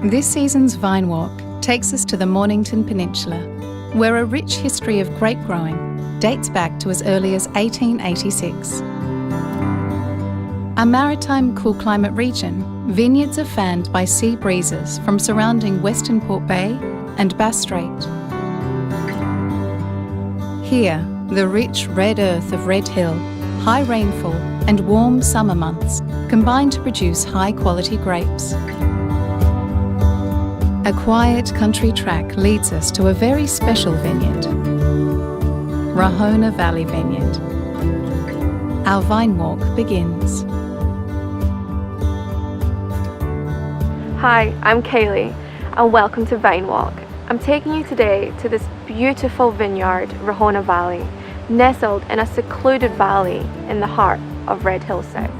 This season's Vine Walk takes us to the Mornington Peninsula, where a rich history of grape growing dates back to as early as 1886. A maritime cool climate region, vineyards are fanned by sea breezes from surrounding Western Port Bay and Bass Strait. Here, the rich red earth of Red Hill, high rainfall and warm summer months combine to produce high-quality grapes. A quiet country track leads us to a very special vineyard, Rahona Valley Vineyard. Our vine walk begins. Hi, I'm Kaylee and welcome to Vine Walk. I'm taking you today to this beautiful vineyard, Rahona Valley, nestled in a secluded valley in the heart of Red Hill South.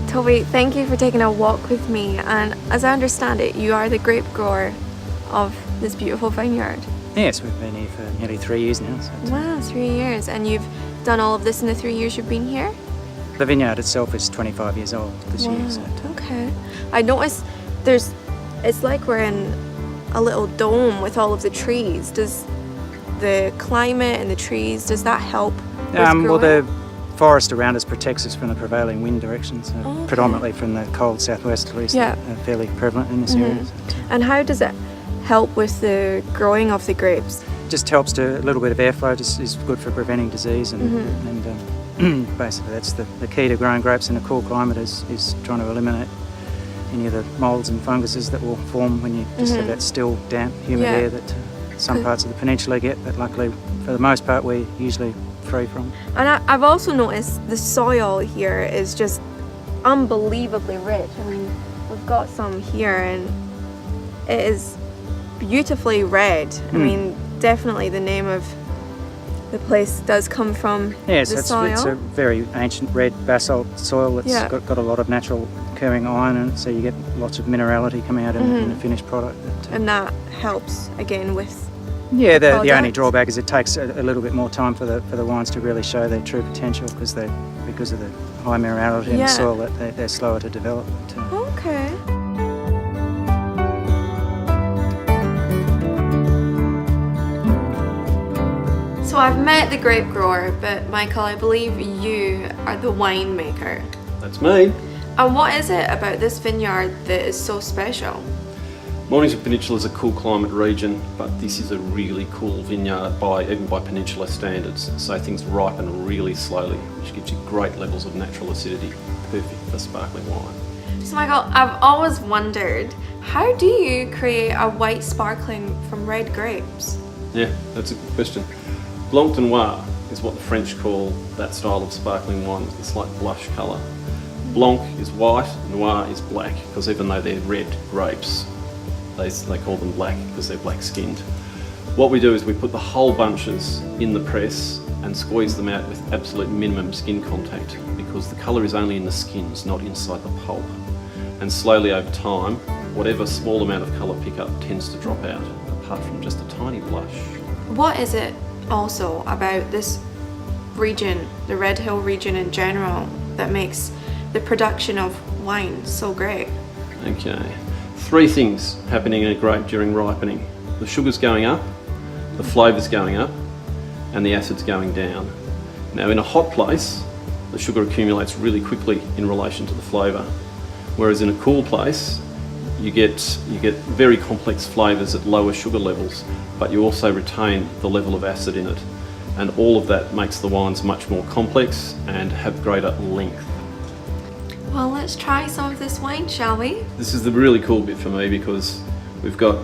Toby, thank you for taking a walk with me, and as I understand it, you are the grape grower of this beautiful vineyard. Yes, we've been here for nearly 3 years now. So wow, 3 years, and you've done all of this in the 3 years you've been here? the vineyard itself is 25 years old this year. So okay. I noticed it's like we're in a little dome with all of the trees. Does the climate and the trees, does that help with growing? well, the forest around us protects us from the prevailing wind directions, predominantly from the cold southwesterlies that are fairly prevalent in this area. And how does it help with the growing of the grapes? Just helps to a little bit of airflow, just is good for preventing disease, and basically that's the key to growing grapes in a cool climate is trying to eliminate any of the moulds and funguses that will form when you just have that still, damp, humid air that some parts of the peninsula get, but luckily for the most part we're usually free from. And I've also noticed the soil here is just unbelievably rich. I mean, we've got some here and it is beautifully red. I mean, definitely the name of the place does come from the soil. It's a very ancient red basalt soil that's got a lot of natural occurring iron in it, so you get lots of minerality coming out in the finished product. And that helps again with the only drawback is it takes a little bit more time for the wines to really show their true potential because of the high minerality in the soil that they're slower to develop. Okay. So I've met the grape grower, but Michael, I believe you are the winemaker. That's me. And what is it about this vineyard that is so special? Mornington Peninsula is a cool climate region, but this is a really cool vineyard even by peninsula standards. So things ripen really slowly, which gives you great levels of natural acidity, perfect for sparkling wine. So Michael, I've always wondered, how do you create a white sparkling from red grapes? Yeah, that's a good question. Blanc de Noir is what the French call that style of sparkling wine with a slight blush colour. Blanc is white, Noir is black, because even though they're red grapes, they call them black because they're black skinned. What we do is we put the whole bunches in the press and squeeze them out with absolute minimum skin contact because the colour is only in the skins, not inside the pulp. And slowly over time, whatever small amount of colour pickup tends to drop out, apart from just a tiny blush. What is it also about this region, the Red Hill region in general, that makes the production of wine so great? Okay. 3 things happening in a grape during ripening. The sugar's going up, the flavour's going up, and the acid's going down. Now in a hot place, the sugar accumulates really quickly in relation to the flavour. Whereas in a cool place, you get very complex flavours at lower sugar levels, but you also retain the level of acid in it. And all of that makes the wines much more complex and have greater length. Well, let's try some of this wine, shall we? This is the really cool bit for me because we've got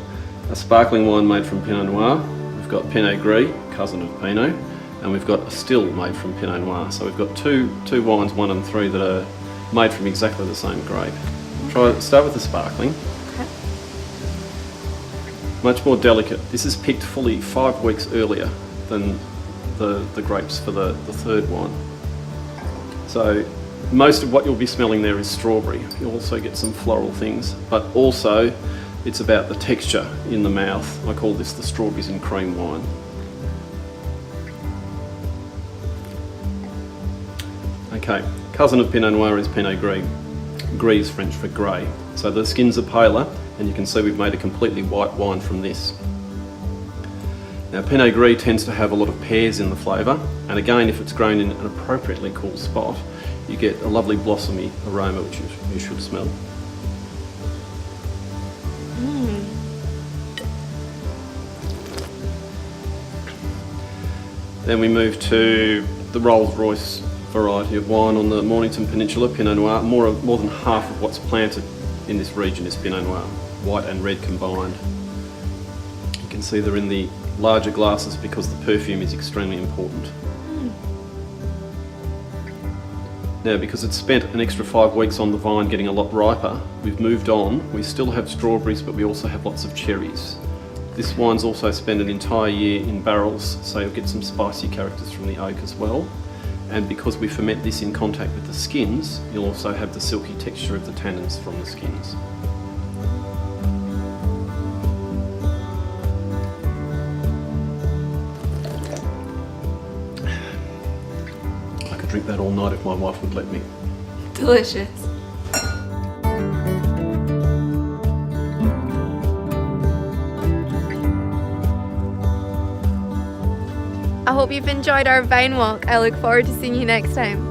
a sparkling wine made from Pinot Noir, we've got Pinot Gris, cousin of Pinot, and we've got a still made from Pinot Noir. So we've got two wines, 1 and 3, that are made from exactly the same grape. Start with the sparkling. Okay. Much more delicate. This is picked fully 5 weeks earlier than the grapes for the third one. So most of what you'll be smelling there is strawberry. You'll also get some floral things, but also it's about the texture in the mouth. I call this the strawberries and cream wine. Okay, cousin of Pinot Noir is Pinot Gris. Gris is French for grey. So the skins are paler, and you can see we've made a completely white wine from this. Now Pinot Gris tends to have a lot of pears in the flavour, and again, if it's grown in an appropriately cool spot, you get a lovely blossomy aroma which you should smell. Then we move to the Rolls-Royce variety of wine on the Mornington Peninsula, Pinot Noir. More than half of what's planted in this region is Pinot Noir, white and red combined. You can see they're in the larger glasses because the perfume is extremely important. Now, because it's spent an extra 5 weeks on the vine getting a lot riper, we've moved on. We still have strawberries, but we also have lots of cherries. This wine's also spent an entire year in barrels, so you'll get some spicy characters from the oak as well. And because we ferment this in contact with the skins, you'll also have the silky texture of the tannins from the skins. I could drink that all night if my wife would let me. Delicious. I hope you've enjoyed our vine walk. I look forward to seeing you next time.